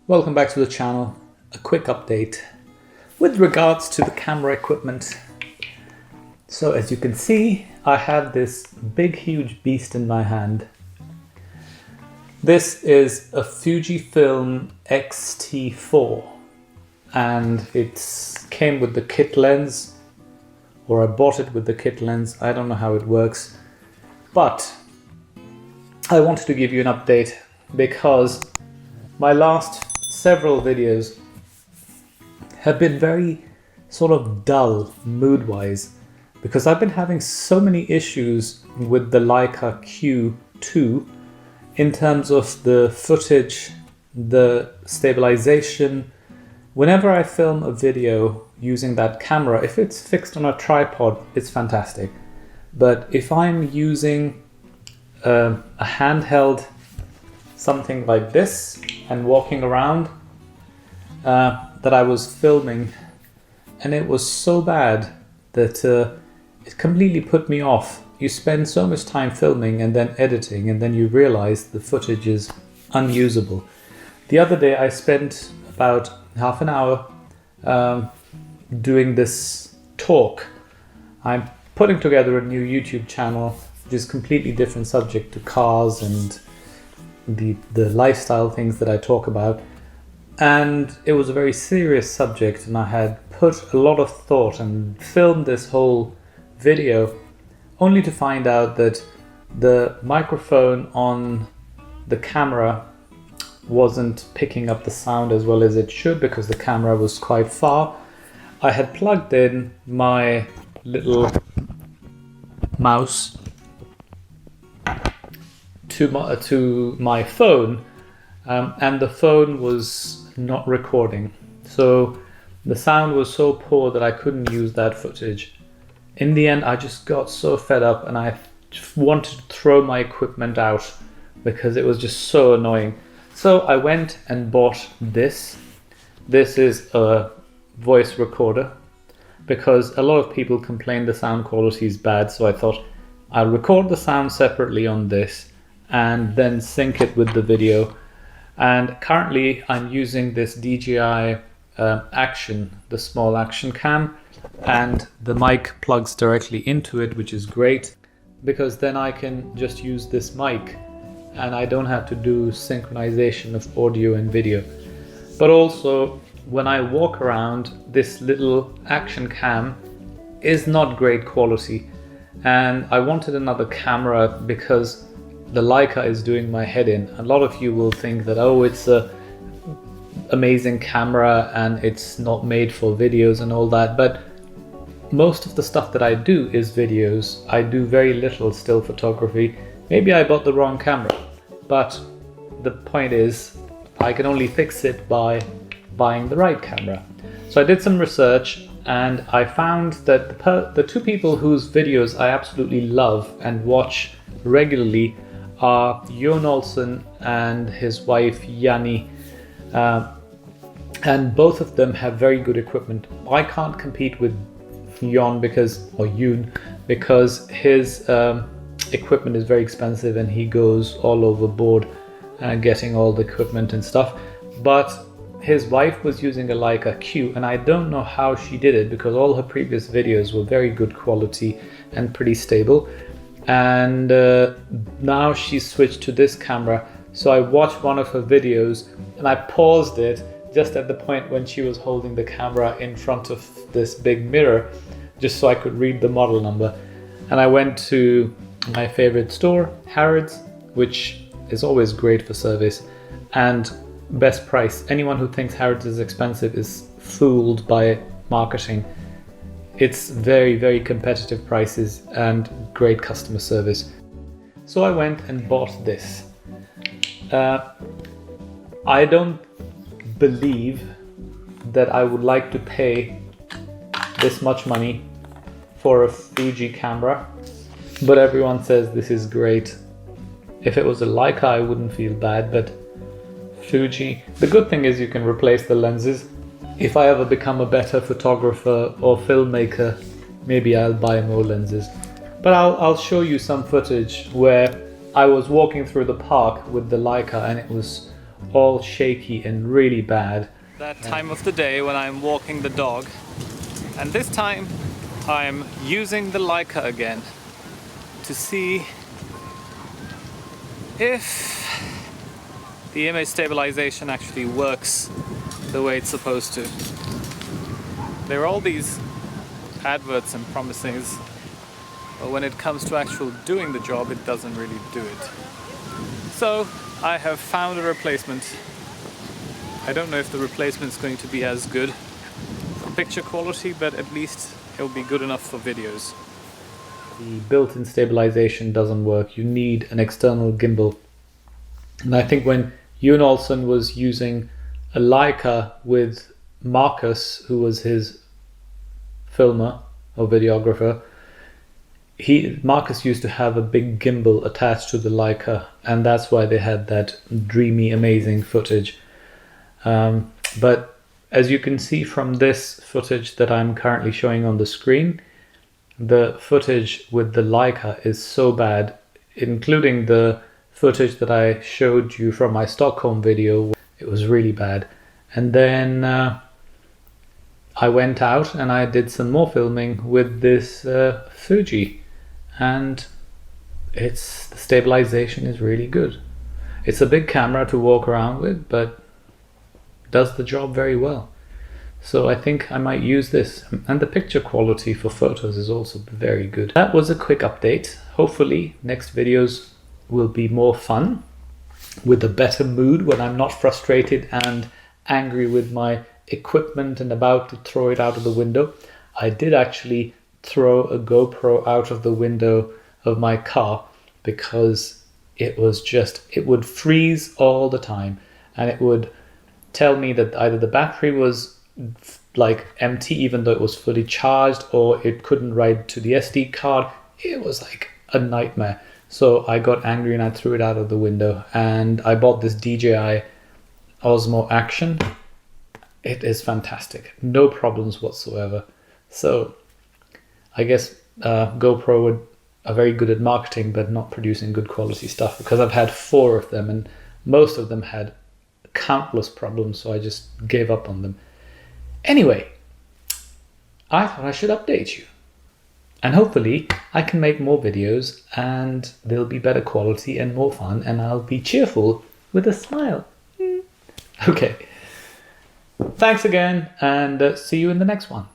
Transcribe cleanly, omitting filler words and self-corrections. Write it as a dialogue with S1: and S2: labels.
S1: Welcome back to the channel. A quick update with regards to the camera equipment. So as you can see, I have this big huge beast in my hand. This is a Fujifilm XT4 and it came with the kit lens, or I bought it with the kit lens. I don't know how it works, but I wanted to give you an update because my last several videos have been very sort of dull mood-wise because I've been having so many issues with the Leica Q2 in terms of the footage, the stabilization. Whenever I film a video using that camera, if it's fixed on a tripod, it's fantastic. But if I'm using a handheld, something like this, and walking around, that I was filming, and it was so bad that it completely put me off. You spend so much time filming and then editing, and then you realize the footage is unusable. The other day I spent about half an hour doing this talk. I'm putting together a new YouTube channel, which is a completely different subject to cars and the lifestyle things that I talk about. And it was a very serious subject, and I had put a lot of thought and filmed this whole video only to find out that the microphone on the camera wasn't picking up the sound as well as it should because the camera was quite far. I had plugged in my little mouse to my phone, and the phone was not recording. So the sound was so poor that I couldn't use that footage. In the end, I just got so fed up and I wanted to throw my equipment out because it was just so annoying. So I went and bought this. This is a voice recorder because a lot of people complain the sound quality is bad. So I thought I'll record the sound separately on this and then sync it with the video. And currently I'm using this DJI Action, the small action cam, and the mic plugs directly into it, which is great because then I can just use this mic and I don't have to do synchronization of audio and video. But also when I walk around, this little action cam is not great quality, and I wanted another camera because the Leica is doing my head in. A lot of you will think that, oh, it's a amazing camera and it's not made for videos and all that, but most of the stuff that I do is videos. I do very little still photography. Maybe I bought the wrong camera, but the point is I can only fix it by buying the right camera. So I did some research and I found that the two people whose videos I absolutely love and watch regularly are Jon Olsen and his wife Yanni, and both of them have very good equipment. I can't compete with Jon because his equipment is very expensive and he goes all overboard getting all the equipment and stuff. But his wife was using a Leica Q, and I don't know how she did it because all her previous videos were very good quality and pretty stable. And now she's switched to this camera. So I watched one of her videos and I paused it just at the point when she was holding the camera in front of this big mirror, just so I could read the model number. And I went to my favorite store, Harrods, which is always great for service and best price. Anyone who thinks Harrods is expensive is fooled by marketing. It's very, very competitive prices and great customer service. So I went and bought this. I don't believe that I would like to pay this much money for a Fuji camera, but everyone says this is great. If it was a Leica, I wouldn't feel bad, but Fuji. The good thing is you can replace the lenses. If I ever become a better photographer or filmmaker, maybe I'll buy more lenses. But I'll show you some footage where I was walking through the park with the Leica and it was all shaky and really bad.
S2: That time of the day when I'm walking the dog, and this time I'm using the Leica again to see if the image stabilization actually works the way it's supposed to. There are all these adverts and promises, but when it comes to actual doing the job, it doesn't really do it. So I have found a replacement. I don't know if the replacement is going to be as good for picture quality, but at least it'll be good enough for videos.
S1: The built-in stabilization doesn't work. You need an external gimbal. And I think when Ewan Olsen was using a Leica with Marcus, who was his filmer or videographer, Marcus used to have a big gimbal attached to the Leica, and that's why they had that dreamy, amazing footage. But as you can see from this footage that I'm currently showing on the screen, the footage with the Leica is so bad, including the footage that I showed you from my Stockholm video. It was really bad. And then I went out and I did some more filming with this Fuji, and the stabilization is really good. It's a big camera to walk around with, but does the job very well. So I think I might use this, and the picture quality for photos is also very good. That was a quick update. Hopefully next videos will be more fun, with a better mood when I'm not frustrated and angry with my equipment and about to throw it out of the window. I did actually throw a GoPro out of the window of my car because it would freeze all the time, and it would tell me that either the battery was like empty even though it was fully charged, or it couldn't write to the SD card. It was like a nightmare. So I got angry and I threw it out of the window, and I bought this DJI Osmo Action. It is fantastic, no problems whatsoever. So I guess GoPro are very good at marketing but not producing good quality stuff, because I've had 4 of them and most of them had countless problems, so I just gave up on them. Anyway, I thought I should update you, and hopefully I can make more videos and they'll be better quality and more fun, and I'll be cheerful with a smile. Okay, thanks again, and see you in the next one.